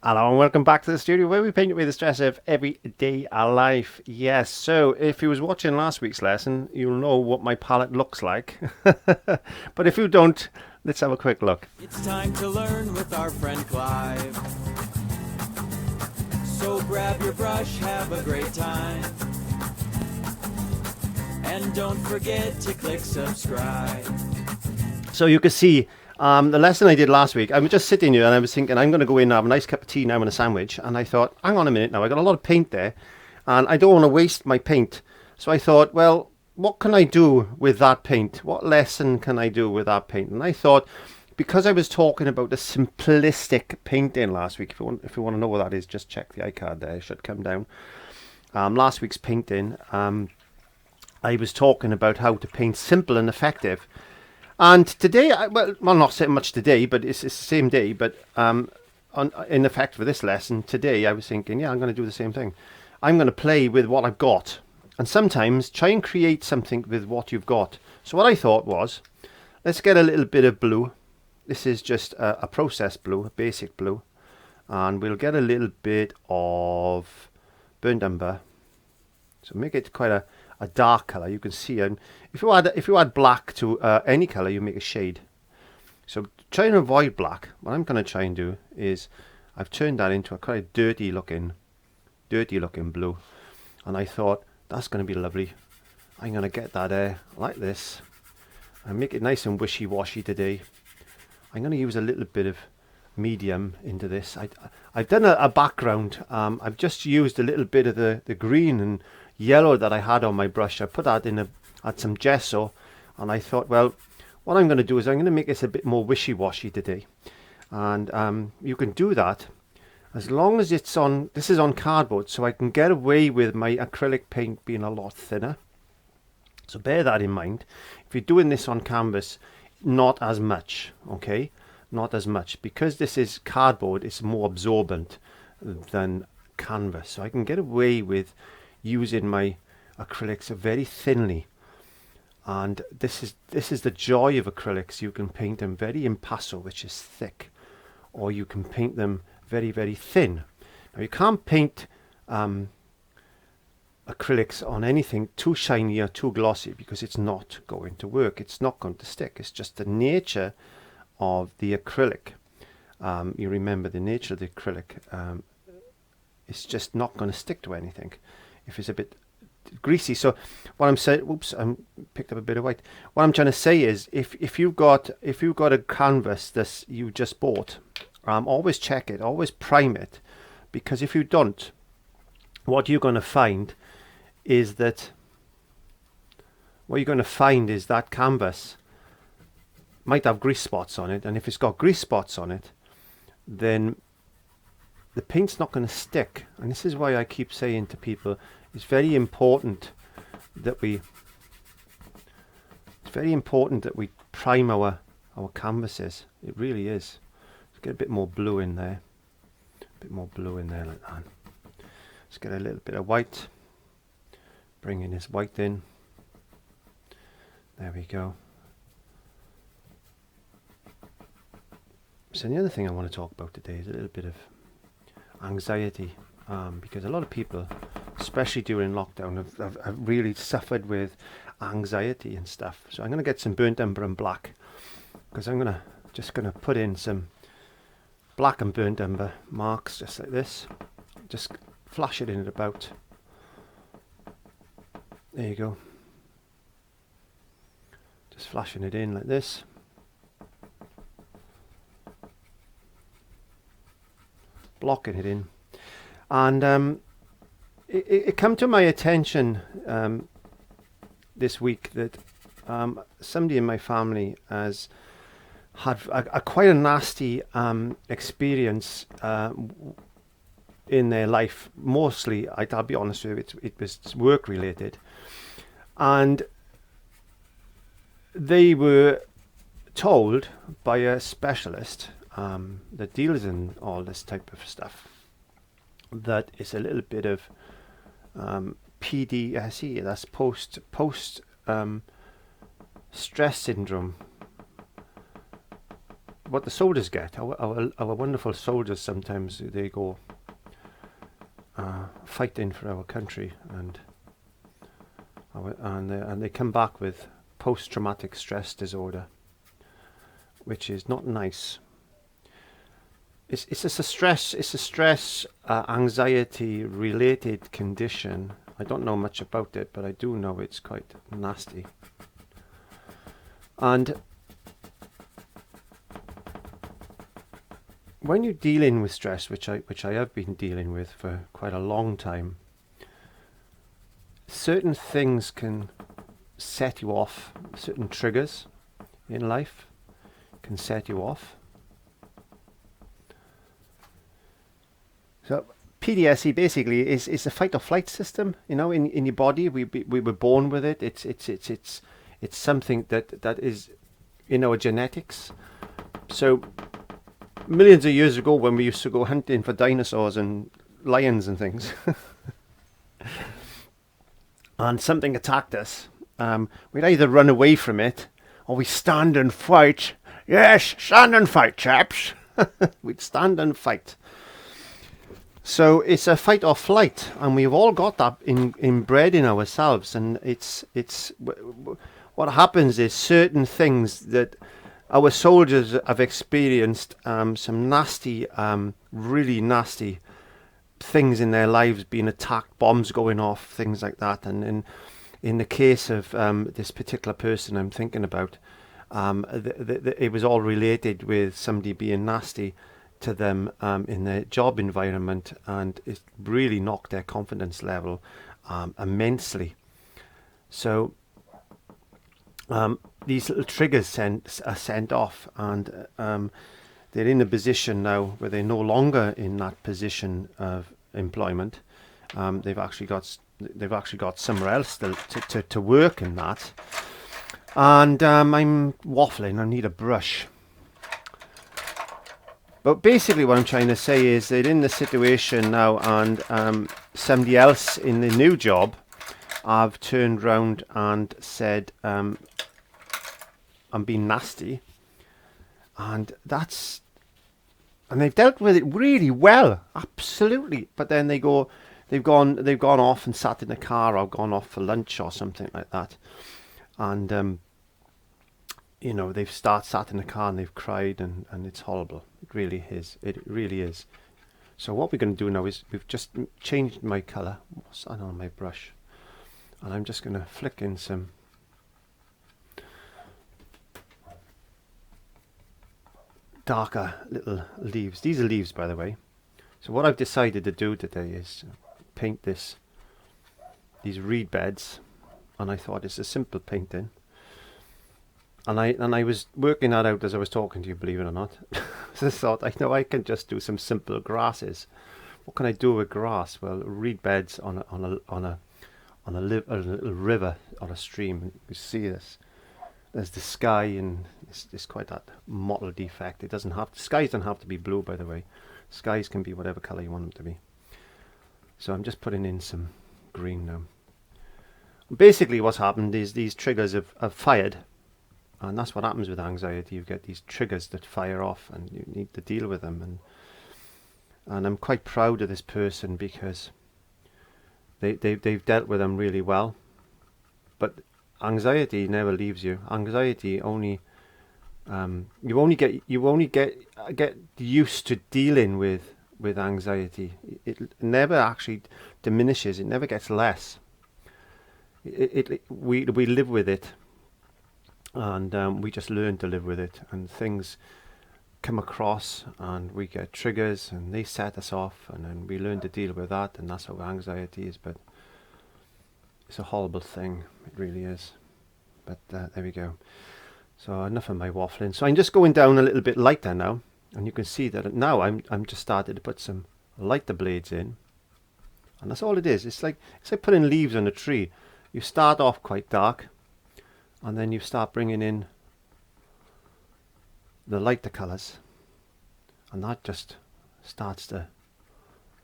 Hello and welcome back to the studio where we paint away the stress of everyday life. Yes, so if you was watching last week's lesson, you'll know what my palette looks like. But if you don't, let's have a quick look. It's time to learn with our friend Clive. So grab your brush, have a great time. And don't forget to click subscribe. So you can see the lesson I did last week, I was just sitting here and I was thinking I'm going to go in and have a nice cup of tea now and a sandwich. And I thought, hang on a minute now, I got a lot of paint there and I don't want to waste my paint. So I thought, well, what can I do with that paint? What lesson can I do with that paint? And I thought, because I was talking about the simplistic painting last week, if you want to know what that is, just check the iCard there, it should come down. Last week's painting, I was talking about how to paint simple and effective. And today, well, not so much today, but it's the same day. But in effect for this lesson, today I was thinking, yeah, I'm going to do the same thing. I'm going to play with what I've got. And sometimes try and create something with what you've got. So what I thought was, let's get a little bit of blue. This is just a processed blue, a basic blue. And we'll get a little bit of burnt umber. So make it quite a dark color. You can see, and if you add black to any color, you make a shade. So try and avoid black. What I'm going to try and do is I've turned that into a quite a dirty looking blue, and I thought that's going to be lovely. I'm going to get that like this and make it nice and wishy-washy today. I'm going to use a little bit of medium into this. I've done a background. I've just used a little bit of the green and yellow that I had on my brush. I put that in add some gesso, and I thought, well, what I'm going to do is I'm going to make this a bit more wishy-washy today. And you can do that as long as it's on, this is on cardboard, so I can get away with my acrylic paint being a lot thinner. So bear that in mind. If you're doing this on canvas, not as much, okay? Not as much, because this is cardboard, it's more absorbent than canvas. So I can get away with using my acrylics very thinly. And this is the joy of acrylics. You can paint them very impasto, which is thick, or you can paint them very, very thin. Now you can't paint acrylics on anything too shiny or too glossy, because it's not going to work. It's not going to stick. It's just the nature of the acrylic. You remember the nature of the acrylic. It's just not going to stick to anything if it's a bit greasy. So what I'm saying, oops, I picked up a bit of white. What I'm trying to say is, if you've got a canvas that you just bought, always check it, always prime it, because if you don't, what you're going to find is that that canvas might have grease spots on it, and if it's got grease spots on it, then the paint's not going to stick. And this is why I keep saying to people, it's very important that we prime our canvases. It really is. Let's get a bit more blue in there. A bit more blue in there like that. Let's get a little bit of white. Bring in this white in. There we go. So the other thing I want to talk about today is a little bit of anxiety, because a lot of people, especially during lockdown, have really suffered with anxiety and stuff. So I'm going to get some burnt umber and black, because I'm just going to put in some black and burnt umber marks just like this. Just flash it in at about, there you go, just flashing it in like this. Blocking it in. And it came to my attention this week that somebody in my family has had quite a nasty experience in their life. Mostly, I'll be honest with you, it was work related, and they were told by a specialist that deals in all this type of stuff that it's a little bit of PDSE, that's post stress syndrome, what the soldiers get. Our wonderful soldiers, sometimes they go fighting for our country, and they come back with post-traumatic stress disorder, which is not nice. It's a stress anxiety related condition. I don't know much about it, but I do know it's quite nasty. And when you're dealing with stress, which I have been dealing with for quite a long time, certain things can set you off. Certain triggers in life can set you off. So PTSD basically is a fight or flight system. You know, in your body, we were born with it. It's something that is in our genetics. So millions of years ago, when we used to go hunting for dinosaurs and lions and things, and something attacked us, we'd either run away from it or we stand and fight. Yes, stand and fight, chaps. We'd stand and fight. So it's a fight or flight, and we've all got that inbred in ourselves. And it's what happens is certain things that our soldiers have experienced, some nasty, really nasty things in their lives, being attacked, bombs going off, things like that. And in the case of this particular person I'm thinking about, it was all related with somebody being nasty to them in their job environment, and it really knocked their confidence level immensely. So these little triggers are sent off, and they're in a position now where they're no longer in that position of employment. They've actually got somewhere else to work in that. And I'm waffling. I need a brush. But basically what I'm trying to say is they're in the situation now, and somebody else in the new job I've turned round and said, I'm being nasty. And they've dealt with it really well, absolutely. But then they've gone off and sat in the car, or gone off for lunch or something like that. And you know, they've sat in the car and they've cried, and it's horrible. It really is. It really is. So what we're going to do now is we've just changed my colour. What's that on my brush? And I'm just going to flick in some darker little leaves. These are leaves, by the way. So what I've decided to do today is paint these reed beds, and I thought it's a simple painting. And I was working that out as I was talking to you, believe it or not. So I thought, I know I can just do some simple grasses. What can I do with grass? Well, reed beds on a little river or a stream. You see this. There's the sky, and it's quite that mottled effect. Skies don't have to be blue, by the way. Skies can be whatever colour you want them to be. So I'm just putting in some green now. Basically what's happened is these triggers have fired. And that's what happens with anxiety. You get these triggers that fire off, and you need to deal with them. And I'm quite proud of this person, because they've dealt with them really well. But anxiety never leaves you. Anxiety only you only get used to dealing with anxiety. It never actually diminishes. It never gets less. We live with it. And we just learn to live with it, and things come across, and we get triggers, and they set us off, and then we learn to deal with that, and that's how anxiety is. But it's a horrible thing, it really is. But there we go. So enough of my waffling. So I'm just going down a little bit lighter now, and you can see that now I'm just starting to put some lighter blades in, and that's all it is. It's like putting leaves on a tree. You start off quite dark, and then you start bringing in the lighter colours, and that just starts to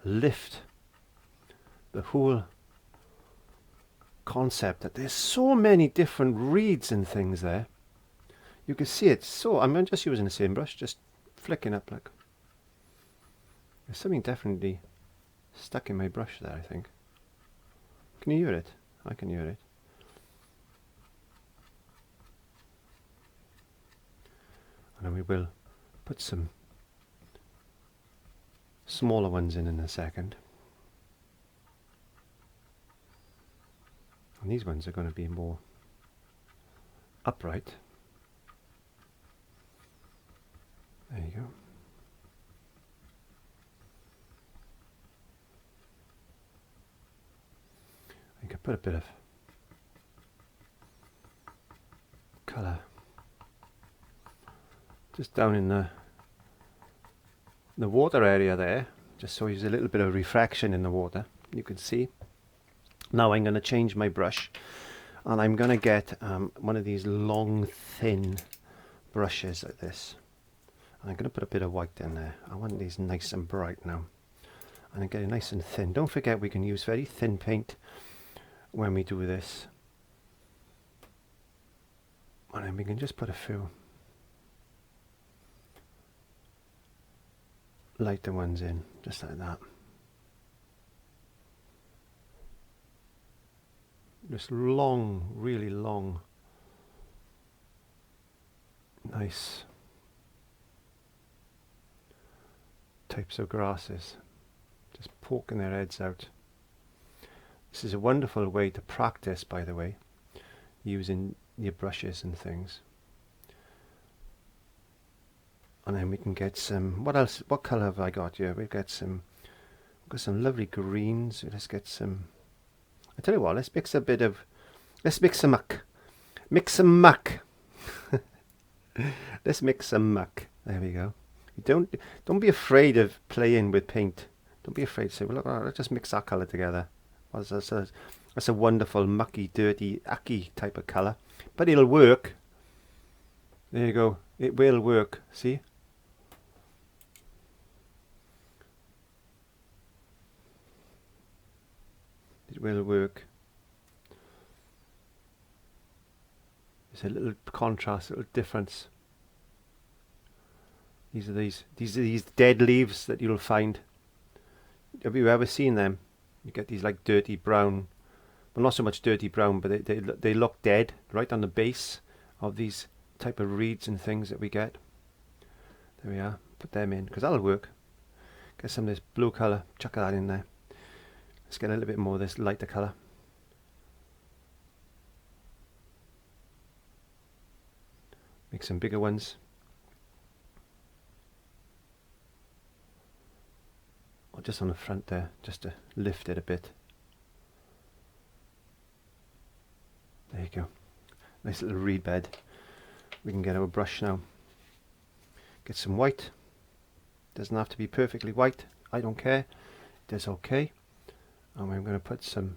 lift the whole concept that there's so many different reeds and things there. you can see it. So I'm just using the same brush, just flicking up like. There's something definitely stuck in my brush there, I think. Can you hear it? I can hear it. And then we will put some smaller ones in a second. And these ones are going to be more upright. There you go. You can put a bit of colour just down in the water area there, just so there's a little bit of refraction in the water. You can see. Now I'm going to change my brush, and I'm going to get one of these long, thin brushes like this. And I'm going to put a bit of white in there. I want these nice and bright now. And I get it nice and thin. Don't forget we can use very thin paint when we do this. And then we can just put a few lighter ones in, just like that. Just long, really long, nice types of grasses, just poking their heads out. This is a wonderful way to practice, by the way, using your brushes and things. And then we can get some, what else, what colour have I got here? We've got some lovely greens. Let's get some, I tell you what, let's mix a bit of, let's mix some muck. Mix some muck. Let's mix some muck. There we go. Don't be afraid of playing with paint. Don't be afraid to say, well, look, let's just mix that colour together. Well, that's a wonderful, mucky, dirty, acky type of colour. But it'll work. There you go. It will work. See? It will work. There's a little contrast, a little difference. These are these dead leaves that you'll find. Have you ever seen them? You get these like dirty brown, well, not so much dirty brown, but they look dead right on the base of these type of reeds and things that we get. There we are. Put them in because that'll work. Get some of this blue colour. Chuck that in there. Let's get a little bit more of this lighter colour. Make some bigger ones. Or just on the front there, just to lift it a bit. There you go. Nice little reed bed. We can get our brush now. Get some white. Doesn't have to be perfectly white. I don't care. It is okay. And I'm going to put some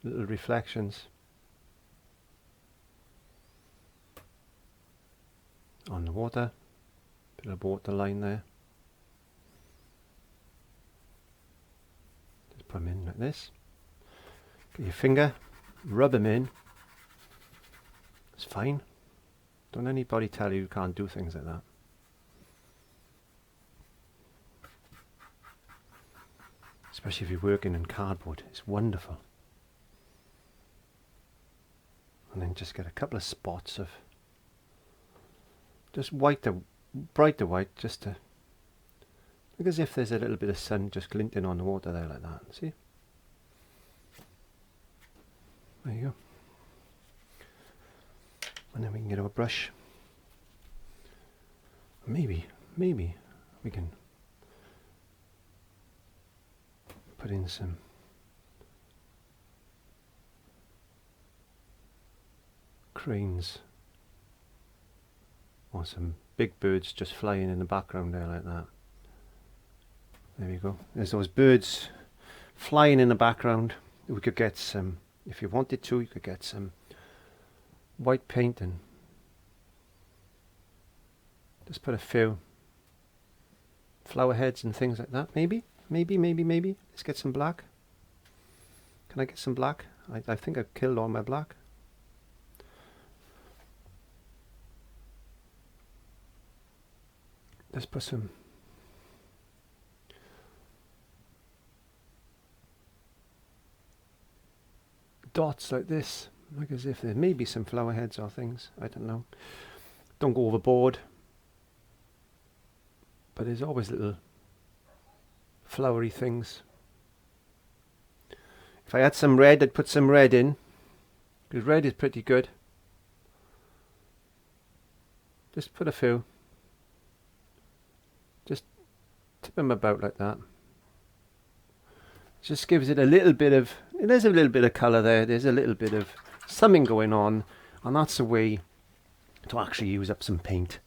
little reflections on the water. Bit of water line there. Just put them in like this. Get your finger, rub them in. It's fine. Don't anybody tell you can't do things like that. Especially if you're working in cardboard. It's wonderful. And then just get a couple of spots of just white, brighter white, just to look as if there's a little bit of sun just glinting on the water there like that. See? There you go. And then we can get our brush. Maybe we can put in some cranes or some big birds just flying in the background there like that. There we go. There's those birds flying in the background. We could get some, if you wanted to, you could get some white paint and just put a few flower heads and things like that. Maybe. Let's get some black. Can I get some black? I think I've killed all my black. Let's put some dots like this, like as if there may be some flower heads or things. I don't know. Don't go overboard. But there's always little flowery things. If I had some red, I'd put some red in, because red is pretty good. Just put a few. Just tip them about like that. Just gives it a little bit of, there's a little bit of colour there, there's a little bit of something going on, and that's a way to actually use up some paint.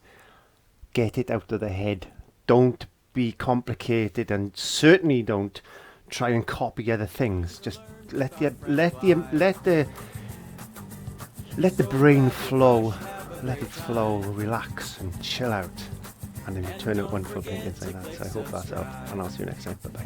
Get it out of the head. Don't be complicated, and certainly don't try and copy other things. Just let the brain flow, let it flow, relax and chill out, and then you turn out wonderful paintings like that. So I hope that's helped, and I'll see you next time. Bye bye.